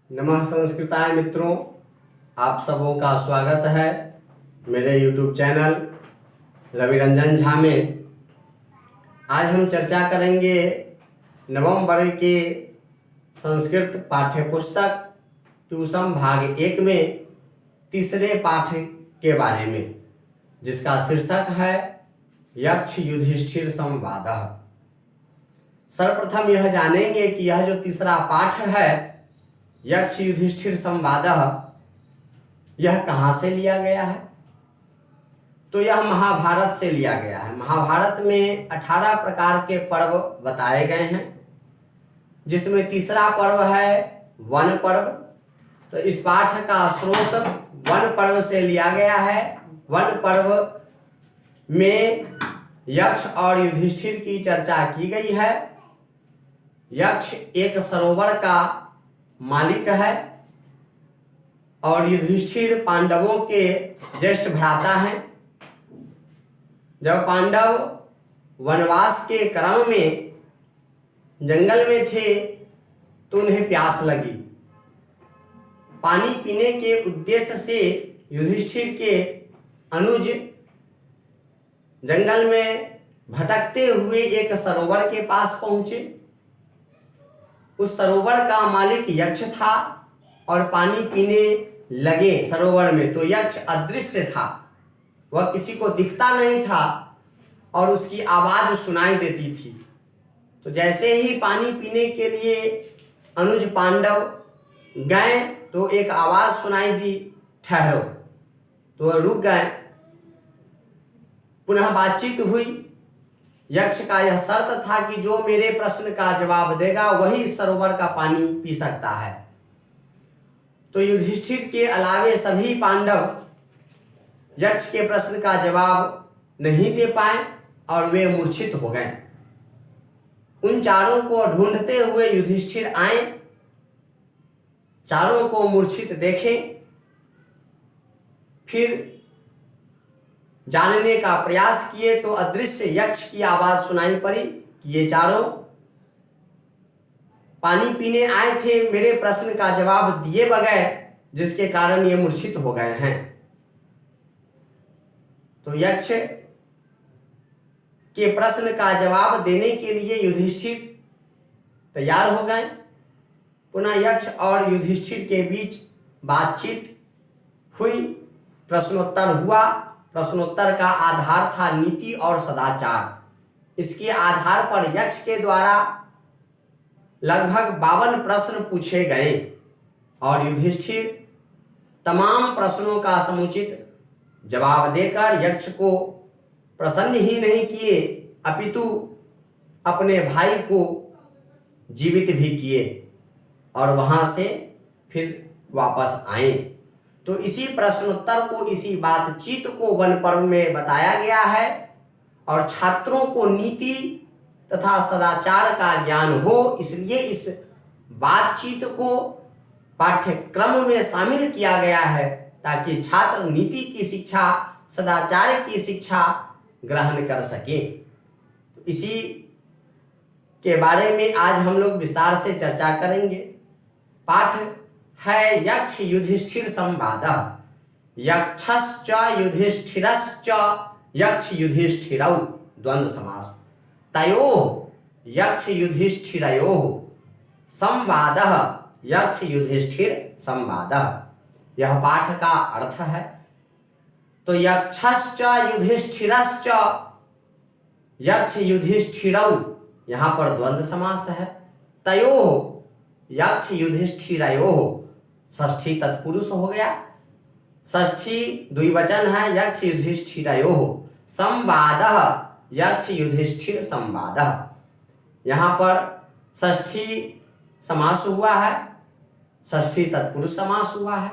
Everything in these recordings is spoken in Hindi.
नमः संस्कृताय मित्रों, आप सबों का स्वागत है मेरे YouTube चैनल रवि रंजन झा में। आज हम चर्चा करेंगे नवम वर्ग के संस्कृत पाठ्य पुस्तक ट्यूशन भाग 1 में तीसरे पाठ के बारे में, जिसका शीर्षक है यक्ष युधिष्ठिर संवादः। सर्वप्रथम यह जानेंगे कि यह जो तीसरा पाठ है यक्ष युधिष्ठिर संवादः, यह कहाँ से लिया गया है। तो यह महाभारत से लिया गया है। महाभारत में 18 प्रकार के पर्व बताए गए हैं, जिसमें तीसरा पर्व है वन पर्व। तो इस पाठ का स्रोत वन पर्व से लिया गया है। वन पर्व में यक्ष और युधिष्ठिर की चर्चा की गई है। यक्ष एक सरोवर का मालिक है और युधिष्ठिर पांडवों के ज्येष्ठ भ्राता हैं। जब पांडव वनवास के क्रम में जंगल में थे तो उन्हें प्यास लगी। पानी पीने के उद्देश्य से युधिष्ठिर के अनुज जंगल में भटकते हुए एक सरोवर के पास पहुंचे। उस सरोवर का मालिक यक्ष था और पानी पीने लगे सरोवर में, तो यक्ष अदृश्य था, वह किसी को दिखता नहीं था और उसकी आवाज सुनाई देती थी। तो जैसे ही पानी पीने के लिए अनुज पांडव गए तो एक आवाज सुनाई दी, ठहरो। तो वह रुक गए। पुनः बातचीत हुई। यक्ष का यह शर्त था कि जो मेरे प्रश्न का जवाब देगा वही इस सरोवर का पानी पी सकता है। तो युधिष्ठिर के अलावे सभी पांडव यक्ष के प्रश्न का जवाब नहीं दे पाए और वे मूर्छित हो गए। उन चारों को ढूंढते हुए युधिष्ठिर आए, चारों को मूर्छित देखे, फिर जानने का प्रयास किए तो अदृश्य यक्ष की आवाज सुनाई पड़ी कि ये चारों पानी पीने आए थे, मेरे प्रश्न का जवाब दिए बगैर, जिसके कारण ये मूर्छित हो गए हैं। तो यक्ष के प्रश्न का जवाब देने के लिए युधिष्ठिर तैयार हो गए। पुनः यक्ष और युधिष्ठिर के बीच बातचीत हुई, प्रश्नोत्तर हुआ। प्रश्नोत्तर का आधार था नीति और सदाचार। इसके आधार पर यक्ष के द्वारा लगभग 52 प्रश्न पूछे गए और युधिष्ठिर तमाम प्रश्नों का समुचित जवाब देकर यक्ष को प्रसन्न ही नहीं किए, अपितु अपने भाई को जीवित भी किए और वहां से फिर वापस आए। तो इसी प्रश्नोत्तर को, इसी बातचीत को वन पर्व में बताया गया है और छात्रों को नीति तथा सदाचार का ज्ञान हो, इसलिए इस बातचीत को पाठ्यक्रम में शामिल किया गया है, ताकि छात्र नीति की शिक्षा, सदाचार की शिक्षा ग्रहण कर सके। तो इसी के बारे में आज हम लोग विस्तार से चर्चा करेंगे। पाठ है यक्ष युधिष्ठिर संवादः। यक्षश्च युधिष्ठिरश्च यक्ष युधिष्ठिरौ द्वंद्व समास। तयोः यक्ष युधिष्ठिरयोः संवादः यक्ष युधिष्ठिर संवादः। यह पाठ का अर्थ है। तो यक्षश्च युधिष्ठिरश्च यक्ष युधिष्ठिरौ, यहाँ पर द्वंद्व समास है। तयोः यक्ष युधिष्ठिरयोः, षष्ठी तत्पुरुष हो गया, षष्ठी द्विवचन है, यक्ष युधिष्ठिरयोः। संवादः यक्ष युधिष्ठिर संवादः। यहाँ पर षष्ठी समास हुआ है, षष्ठी तत्पुरुष समास हुआ है।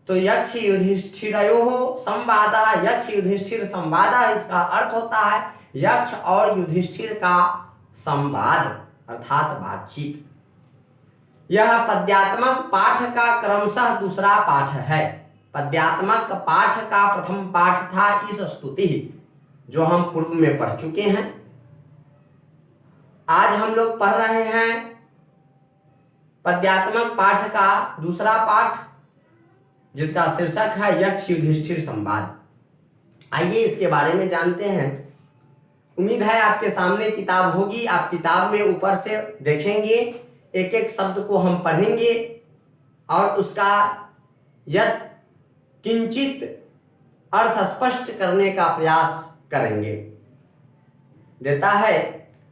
तो यक्ष युधिष्ठिरयोः संवादः यक्ष युधिष्ठिर संवादः, इसका अर्थ होता है यक्ष और युधिष्ठिर का संवाद अर्थात बातचीत। यह पद्यात्मक पाठ का क्रमशः दूसरा पाठ है। पद्यात्मक पाठ का प्रथम पाठ था इस स्तुति, जो हम पूर्व में पढ़ चुके हैं। आज हम लोग पढ़ रहे हैं पद्यात्मक पाठ का दूसरा पाठ, जिसका शीर्षक है यक्ष युधिष्ठिर संवाद। आइए इसके बारे में जानते हैं। उम्मीद है आपके सामने किताब होगी, आप किताब में ऊपर से देखेंगे, एक एक शब्द को हम पढ़ेंगे और उसका यत् किंचित अर्थ स्पष्ट करने का प्रयास करेंगे। देता है,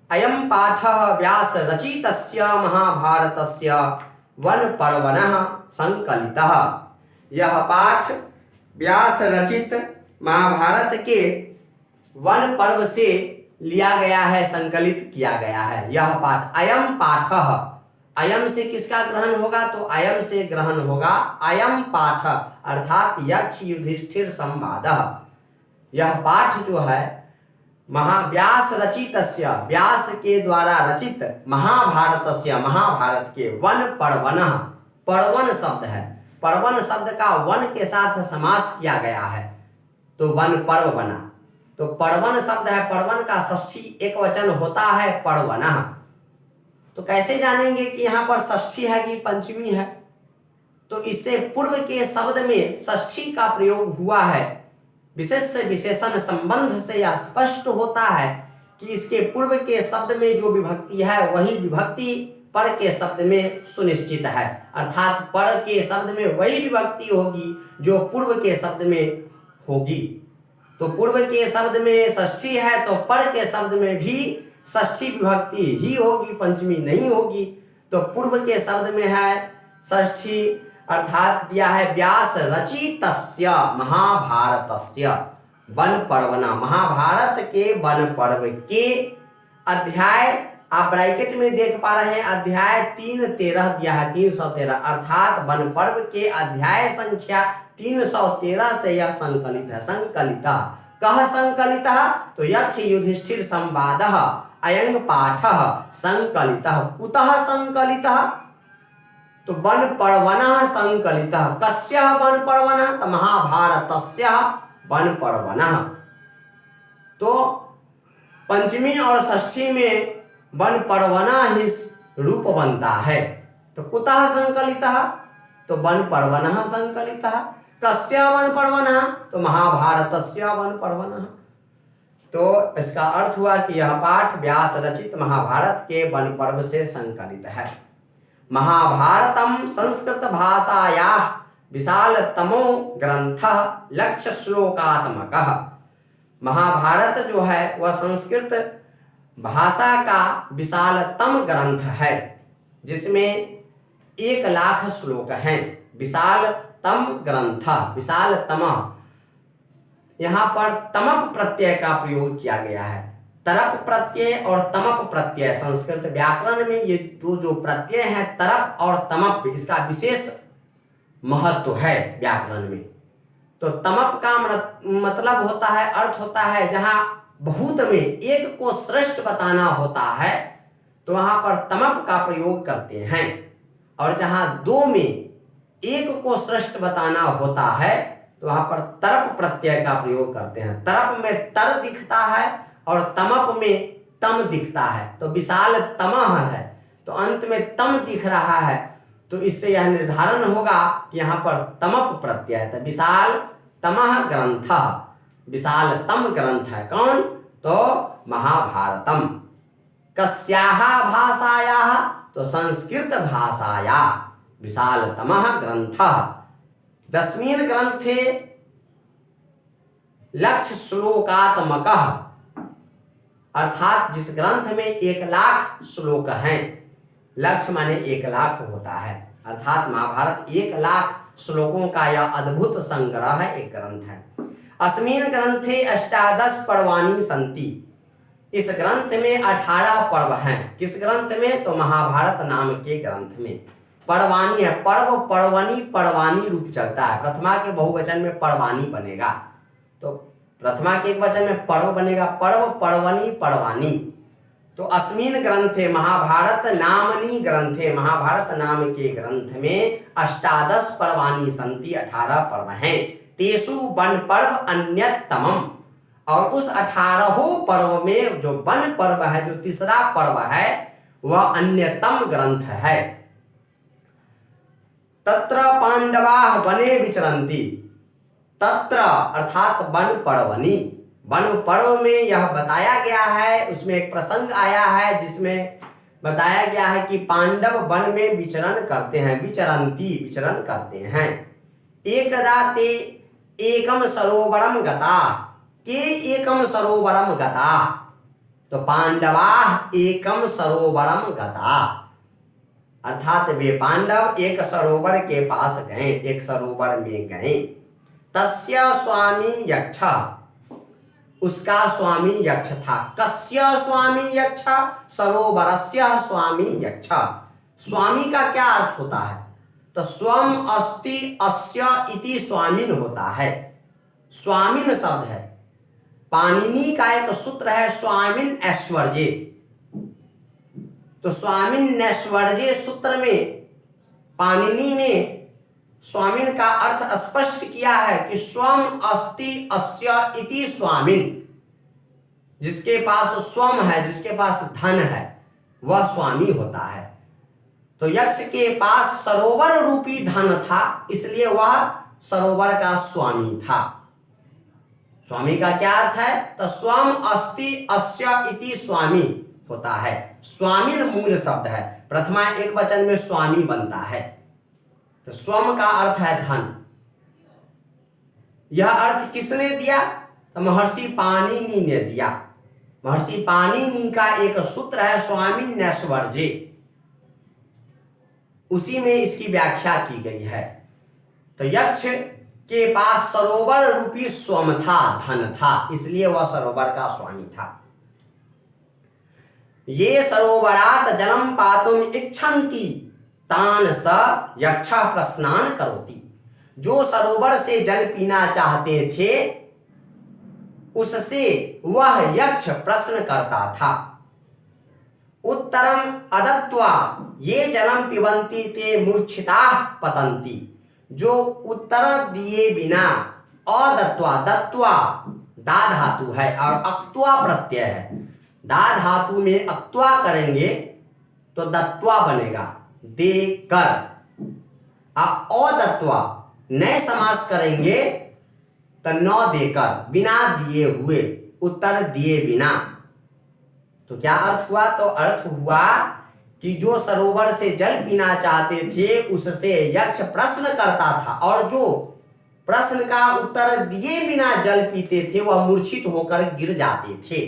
अयम पाठः व्यास रचितस्य महाभारतस्य वन पर्वणः संकलितः। यह पाठ व्यास रचित महाभारत के वन पर्व से लिया गया है, संकलित किया गया है। यह पाठ, अयम पाठः, अयम से किसका ग्रहण होगा? तो अयम से ग्रहण होगा अयम पाठ अर्थात यक्ष युधिष्ठिर संवादः। यह पाठ जो है व्यास रचितस्य, व्यास के द्वारा रचित, महाभारतस्य, महाभारत के, वन पर्वणः, पर्वन शब्द है, पर्वन शब्द का वन के साथ समास किया गया है तो वन पर्व बना। तो पर्वन शब्द है, पर्वन का षष्ठी एक वचन होता है पर्वणः। तो कैसे जानेंगे कि यहाँ पर षष्ठी है कि पंचमी है? तो इससे पूर्व के शब्द में षष्ठी का प्रयोग हुआ है। विशेष से विशेषण संबंध से यह स्पष्ट होता है कि इसके पूर्व के शब्द में जो विभक्ति है वही विभक्ति पर के शब्द में सुनिश्चित है, अर्थात पर के शब्द में वही विभक्ति होगी जो पूर्व के शब्द में होगी। तो पूर्व के शब्द में षष्ठी है तो पर के शब्द में भी षष्ठी विभक्ति ही होगी, पंचमी नहीं होगी। तो पूर्व के शब्द में है षष्ठी, अर्थात दिया है व्यास रचितस्य महाभारतस्य वन पर्वणः, महाभारत के वन पर्व के अध्याय, आप ब्रैकेट में देख पा रहे हैं, अध्याय 313 दिया है, 313, अर्थात वन पर्व के अध्याय संख्या 313 से यह संकलित है। संकलितः, कः संकलितः? तो यक्ष युधिष्ठिर संवादः अयं पाठः संकलितः। कुतः संकलितः? तो वन पर्वणः संकलितः। कस्य वन पर्वणः? तो महाभारतस्य वन पर्वणः। तो पंचमी और षष्ठी में वन पर्वणः ही रूप बनता है। तो कुतः संकलितः? तो वन पर्वणः संकलितः। कस्य वन पर्वणः? तो महाभारतस्य वन पर्वणः। तो इसका अर्थ हुआ कि यह पाठ व्यास रचित महाभारत के वन पर्व से संकलित है। महाभारतम संस्कृत भाषायाः विशालतमो ग्रंथः लक्ष्य श्लोकात्मकः। महाभारत जो है वह संस्कृत भाषा का विशालतम ग्रंथ है, जिसमें 1,00,000 श्लोक हैं। विशालतम ग्रंथ, विशालतम, यहाँ पर तमप प्रत्यय का प्रयोग किया गया है। तरप प्रत्यय और तमप प्रत्यय, संस्कृत व्याकरण में ये दो जो प्रत्यय हैं तरप और तमप, इसका विशेष महत्व है व्याकरण में। तो तमप का मतलब होता है, अर्थ होता है जहां बहुत में एक को श्रेष्ठ बताना होता है तो वहां पर तमप का प्रयोग करते हैं, और जहां दो में एक को श्रेष्ठ बताना होता है तो वहां पर तरप प्रत्यय का प्रयोग करते हैं। तरप में तर दिखता है और तमप में तम दिखता है, तो विशाल तमः है तो अंत में तम दिख रहा है, तो इससे यह निर्धारण होगा कि यहाँ पर तमप प्रत्यय है। तो विशाल तमः ग्रंथ, विशाल तम ग्रंथ है कौन? तो महाभारतम। कस्याः भाषायाः? तो संस्कृत भाषाया विशालतमः ग्रंथः। दस्मिन् ग्रंथे लक्ष्य श्लोकात्मकः, अर्थात जिस ग्रंथ में 1,00,000 श्लोक हैं, लक्ष्य माने 1,00,000 होता है, अर्थात महाभारत 1,00,000 श्लोकों का यह अद्भुत संग्रह है, एक ग्रंथ है। अस्मिन् ग्रंथे 18 पर्वाणि सन्ति। इस ग्रंथ में 18 पर्व हैं। किस ग्रंथ में? तो महाभारत नाम के ग्रंथ में। पर्वाणि है, पर्व, पर्वणि, पर्वाणि रूप चलता है। प्रथमा के बहुवचन में पर्वाणि बनेगा, तो प्रथमा के एक वचन में पर्व बनेगा, पर्व, पर्वणि, पर्वाणि। तो अस्मिन् ग्रंथे, महाभारत नामनी ग्रंथे, महाभारत नाम के ग्रंथ में 18 पर्वाणि सन्ति, 18 पर्व हैं। तेषु वन पर्व अन्यतमम्, और उस 18 पर्व में जो वन पर्व है, जो तीसरा पर्व है, वह अन्यतम ग्रंथ है। तत्र पांडवाः वने विचरन्ति। तत्र अर्थात वन पर्वणि, वन पर्व में यह बताया गया है, उसमें एक प्रसंग आया है जिसमें बताया गया है कि पांडव वन में विचरण करते हैं, विचरन्ति विचरण करते हैं। एकदा ते एकम सरोवरम गता, के एकम सरोवरम गता, तो पांडवाः एकम सरोवरम गता, अर्थात वे पांडव एक सरोवर के पास गए, एक सरोवर में गए। तस्य स्वामी यक्ष, उसका स्वामी यक्ष था। कस्य स्वामी यक्ष, सरोवरस्य स्वामी यक्ष। स्वामी का क्या अर्थ होता है? तो स्वम अस्ति अस्य इति स्वामिन होता है। स्वामिन शब्द है, पाणिनि का एक सूत्र है स्वामिन ऐश्वर्ये। तो स्वामिन नैश्वर्ये सूत्र में पाणिनि ने स्वामिन का अर्थ स्पष्ट किया है कि स्वम अस्ति अस्य इति स्वामिन, जिसके पास स्वम है, जिसके पास धन है, वह स्वामी होता है। तो यक्ष के पास सरोवर रूपी धन था, इसलिए वह सरोवर का स्वामी था। स्वामी का क्या अर्थ है? तो स्वम अस्ति अस्य इति स्वामी होता है। स्वामिन मूल शब्द है, प्रथमा एक वचन में स्वामी बनता है। तो स्वम का अर्थ है धन। यह अर्थ किसने दिया? तो महर्षि पाणिनि ने दिया। महर्षि पाणिनि का एक सूत्र है स्वामिन नैश्वर्ये, उसी में इसकी व्याख्या की गई है। तो यक्ष के पास सरोवर रूपी स्वम था, धन था, इसलिए वह सरोवर का स्वामी था। ये सरोवरात जलम पातुम इच्छन्ति तान स यक्ष प्रस्नान करोति। जो सरोवर से जल पीना चाहते थे उससे वह यक्ष प्रश्न करता था। उत्तरम अदत्वा ये जलम पिबन्ति ते मूर्छिताः पतन्ति। जो उत्तर दिए बिना, अदत्वा, दत्वा दा धातु है और अक्त्वा प्रत्यय है। दा धातु में अक्त्वा करेंगे तो दत्वा बनेगा, दे कर। अदत्वा नए समास करेंगे तो न देकर, बिना दिए हुए, उत्तर दिए बिना। तो क्या अर्थ हुआ? तो अर्थ हुआ कि जो सरोवर से जल पीना चाहते थे उससे यक्ष प्रश्न करता था, और जो प्रश्न का उत्तर दिए बिना जल पीते थे वह मूर्छित होकर गिर जाते थे।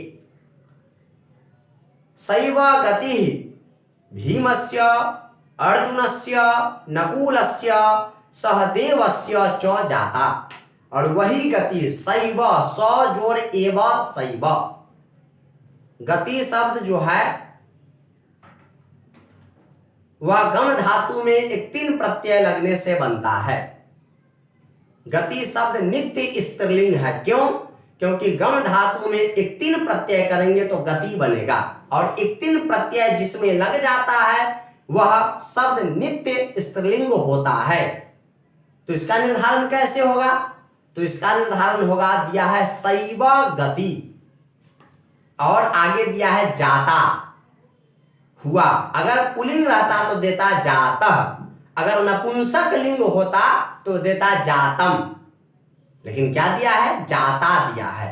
सैव गति भीमस्य अर्जुनस्य नकुलस्य सहदेवस्य च जाता। और वही गति सैव, स जोड़ एव सैव। गति शब्द जो है वह गण धातु में एक तीन प्रत्यय लगने से बनता है। गति शब्द नित्य स्त्रीलिंग है। क्यों? क्योंकि गण धातु में एक तीन प्रत्यय करेंगे तो गति बनेगा, और एक तीन प्रत्यय जिसमें लग जाता है वह शब्द नित्य स्त्रीलिंग होता है। तो इसका निर्धारण कैसे होगा? तो इसका निर्धारण होगा, दिया है शैव गति और आगे दिया है जाता हुआ। अगर पुल्लिंग रहता तो देता जातः, अगर नपुंसक लिंग होता तो देता जातम, लेकिन क्या दिया है? जाता दिया है।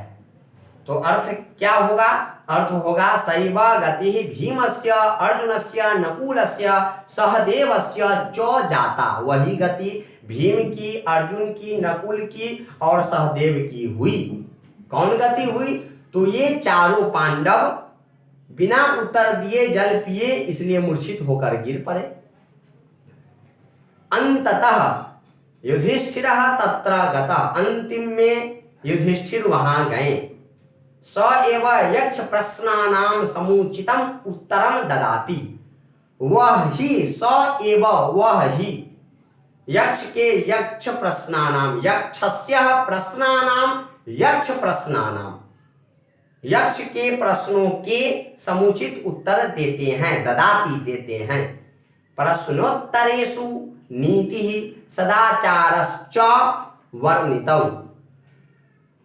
तो अर्थ क्या होगा? अर्थ होगा शैव गति भीमस्य अर्जुनस्य नकुलस्य सहदेवस्य च जाता। वही गति भीम की, अर्जुन की, नकुल की और सहदेव की हुई। कौन गति हुई? तो ये चारों पांडव बिना उत्तर दिए जल पिए, इसलिए मूर्छित होकर गिर पड़े। अंततः युधिष्ठिरः तत्र गतः, अंतिम में युधिष्ठिर वहां गए। स एव यक्ष प्रश्नानां समुचितम उत्तरम ददाति। वह ही, स एव वह ही, यक्ष के यक्ष प्रश्नानां, यक्षस्य प्रश्नानां, यक्ष प्रश्नानां, यक्ष के प्रश्नों के समुचित उत्तर देते हैं, ददाति देते हैं। प्रश्नोत्तरेषु नीति सदाचारश्च वर्णितौ।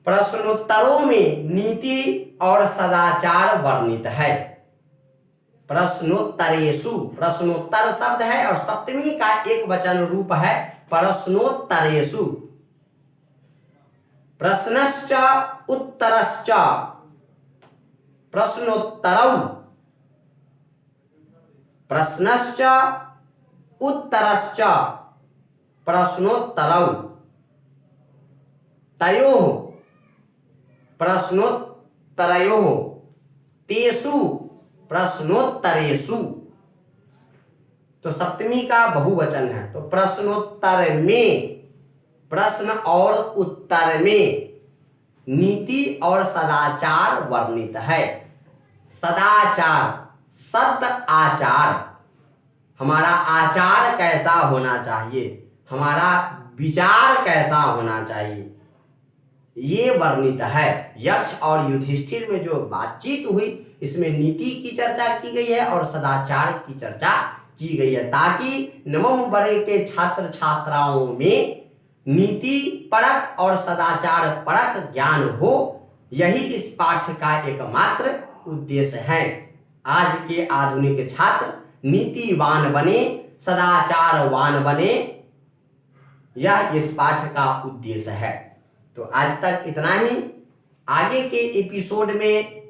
प्रश्नोत्तरों में नीति और सदाचार वर्णित है। प्रश्नोत्तरेषु, प्रश्नोत्तर शब्द है और सप्तमी का एक वचन रूप है प्रश्नोत्तरेषु। प्रश्नश्च उत्तरश्च प्रश्नोत्तरौ, प्रश्नश्च उत्तरश्च प्रश्नोत्तरौ, तयोः प्रश्नोत्तरयोः, तेषु प्रश्नोत्तरेषु। तो सप्तमी का बहुवचन है, तो प्रश्नोत्तर में, प्रश्न और उत्तर में नीति और सदाचार वर्णित है। सदाचार, सद आचार, हमारा आचार कैसा होना चाहिए, हमारा विचार कैसा होना चाहिए, ये वर्णित है। यक्ष और युधिष्ठिर में जो बातचीत हुई इसमें नीति की चर्चा की गई है और सदाचार की चर्चा की गई है, ताकि नवम वर्ग के छात्र छात्राओं में नीति परक और सदाचार परक ज्ञान हो। यही इस पाठ का एकमात्र उद्देश्य है। आज के आधुनिक छात्र नीतिवान बने, सदाचारवान बने, यह इस पाठ का उद्देश्य है। तो आज तक इतना ही। आगे के एपिसोड में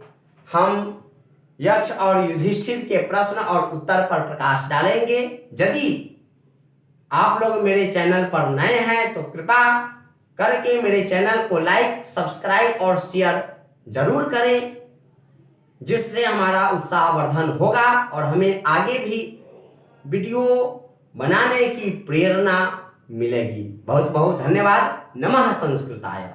हम यक्ष और युधिष्ठिर के प्रश्न और उत्तर पर प्रकाश डालेंगे। यदि आप लोग मेरे चैनल पर नए हैं तो कृपा करके मेरे चैनल को लाइक, सब्सक्राइब और शेयर जरूर करें, जिससे हमारा उत्साहवर्धन होगा और हमें आगे भी वीडियो बनाने की प्रेरणा मिलेगी। बहुत बहुत धन्यवाद। नमः संस्कृताय।